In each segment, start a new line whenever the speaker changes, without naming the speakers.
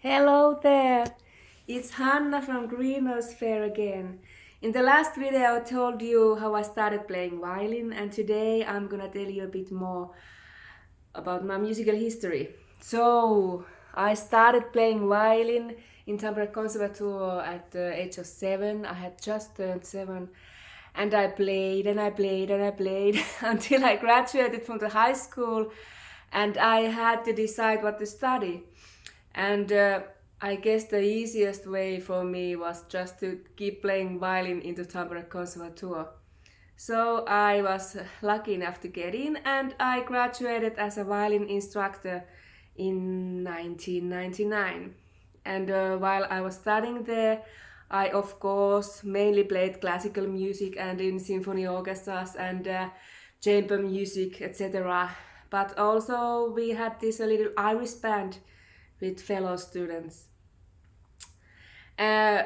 Hello there! It's Hanna from Greenrose Faire again. In the last video I told you how I started playing violin, and today I'm gonna tell you a bit more about my musical history. So, I started playing violin in Tampere Conservatoire at the age of 7. I had just turned 7, and I played and I played and I played until I graduated from the high school, and I had to decide what to study. And I guess the easiest way for me was just to keep playing violin in the Tampere Conservatoire. So I was lucky enough to get in, and I graduated as a violin instructor in 1999. And while I was studying there, I of course mainly played classical music and in symphony orchestras and chamber music, etc. But also we had this little Irish band with fellow students. Uh,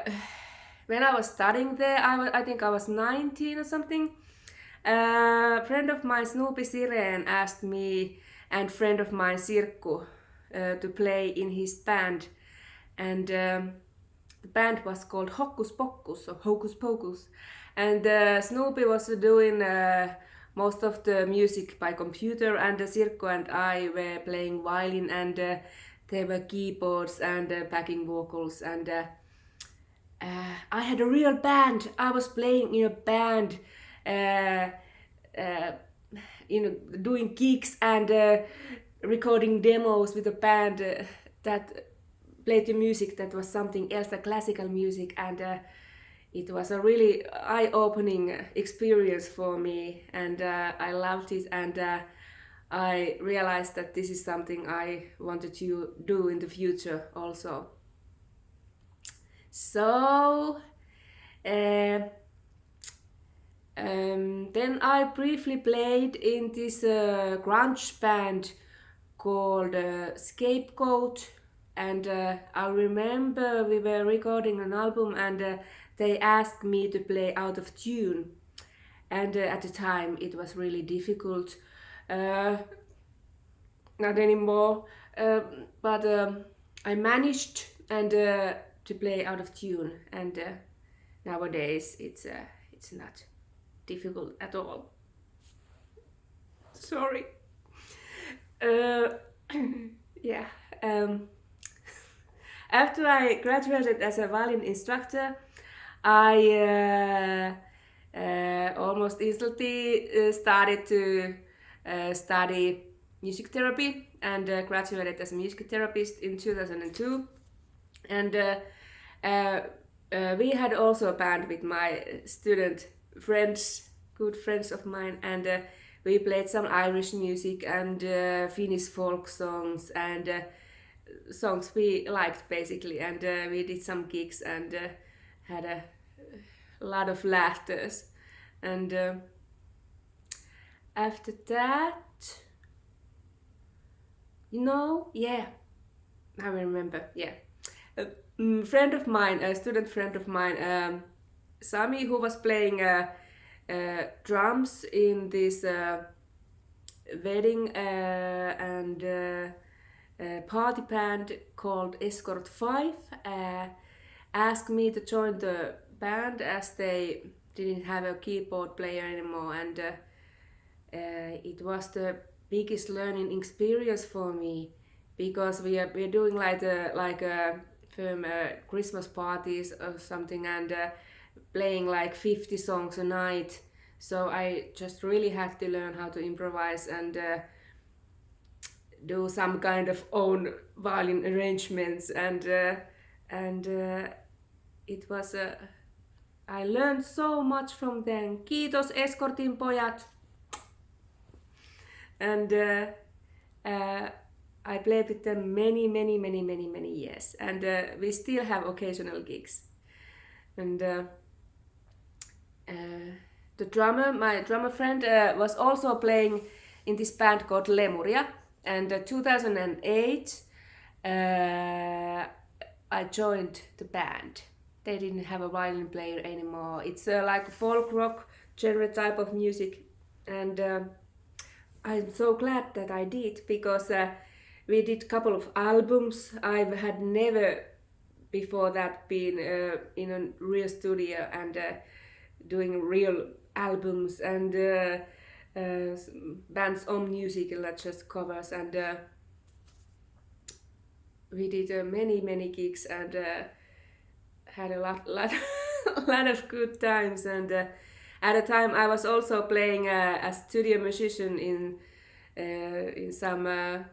when I was studying there, I think I was 19 or something. A friend of mine, Snoopy Siren, asked me and friend of mine, Sirkku, to play in his band. And the band was called Hocus Pocus or Hocus Pocus. And Snoopy was doing most of the music by computer, and Sirkku and I were playing violin, and there were keyboards and backing vocals, and I had a real band. I was playing in a band, uh, uh, doing gigs and recording demos with a band that played the music that was something else, the classical music, and it was a really eye-opening experience for me, and I loved it, and I realized that this is something I wanted to do in the future also. So then I briefly played in this grunge band called Scapegoat, and I remember we were recording an album, and they asked me to play out of tune, and at the time it was really difficult. Uh, Not anymore, but I managed and to play out of tune, and nowadays it's not difficult at all. Sorry. Uh, yeah. After I graduated as a violin instructor, I almost instantly started to study music therapy, and graduated as a music therapist in 2002. And we had also a band with my student friends, good friends of mine, and we played some Irish music and Finnish folk songs and songs we liked basically, and we did some gigs and had a lot of laughters. And after that, yeah, I remember, yeah. A friend of mine, a student friend of mine, Sami, who was playing drums in this wedding and party band called Escort 5, asked me to join the band as they didn't have a keyboard player anymore, and it was the biggest learning experience for me, because we're doing like firm Christmas parties or something, and playing like 50 songs a night. So I just really had to learn how to improvise and do some kind of own violin arrangements, and it was I learned so much from them. Kiitos Escortin pojat. And I played with them many years, and we still have occasional gigs. And the drummer, my drummer friend, was also playing in this band called Lemuria. And 2008, I joined the band. They didn't have a violin player anymore. It's like a folk rock genre type of music, and I'm so glad that I did, because We did couple of albums. I had never before that been in a real studio and doing real albums and band's own music, not just covers, and we did many gigs and had a lot a lot of good times. And at a time I was also playing a studio musician in some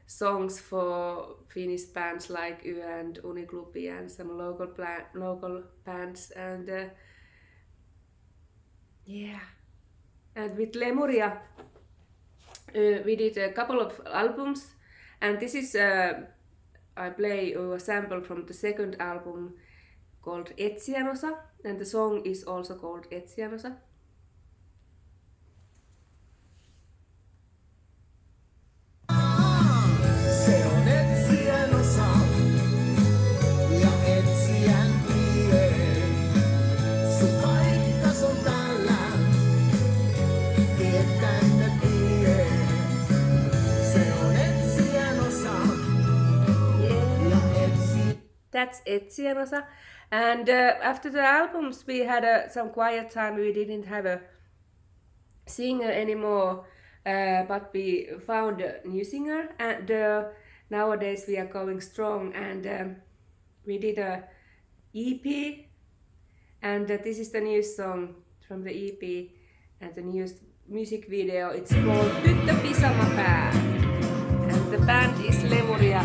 songs for Finnish bands like Yö and Uniklubi and some local bands. And yeah, and with Lemuria we did a couple of albums, and this is I play a sample from the second album called Etsianosa, and the song is also called Etsianosa. That's Etsianosa. And after the albums we had some quiet time. We didn't have a singer anymore, but we found a new singer, and nowadays we are going strong. And we did a EP, and this is the new song from the EP and the newest music video. It's called Tyttö Pisamapää, and the band is Lemuria.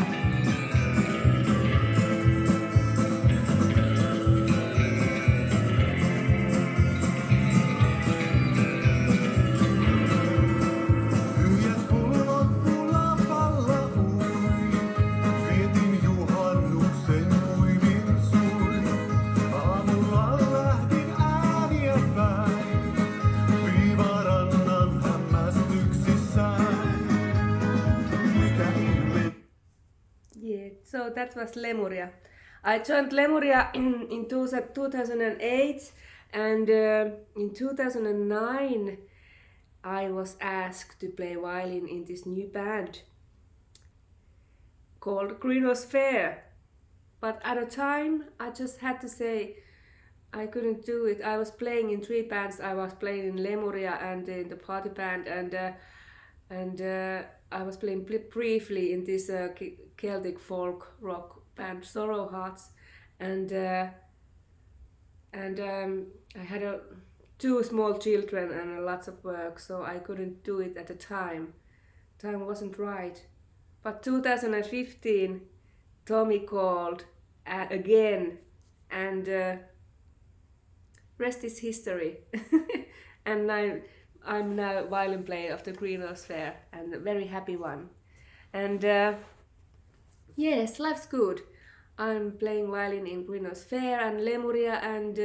So that was Lemuria. I joined Lemuria in 2008, and in 2009 I was asked to play violin in this new band called Greenrose Faire. But at a time I just had to say I couldn't do it. I was playing in 3 bands. I was playing in Lemuria and in the party band, and I was playing briefly in this Celtic folk rock band Sorrowhearts, and I had 2 small children and lots of work, so I couldn't do it at the time. Time wasn't right. But 2015 Tommy called again, and rest is history. And I'm now violin player of the Greenrose Faire, and a very happy one. And yes, life's good. I'm playing violin in Greenrose Faire and Lemuria, and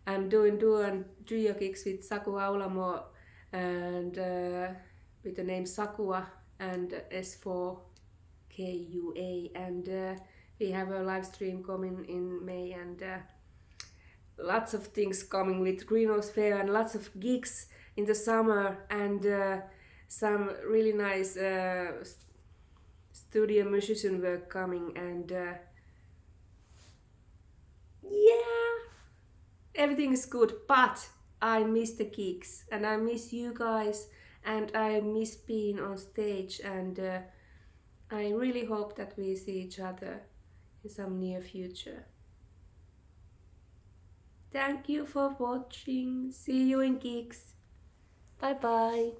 I'm doing duo and trio gigs with Saku Aulamo and with the name Sakua and S4KUA, and we have a live stream coming in May, and lots of things coming with Greenrose Faire, and lots of gigs in the summer, and some really nice studio musician work coming, and yeah, everything is good. But I miss the gigs, and I miss you guys, and I miss being on stage, and I really hope that we see each other in some near future. Thank you for watching. See you in gigs. Bye bye.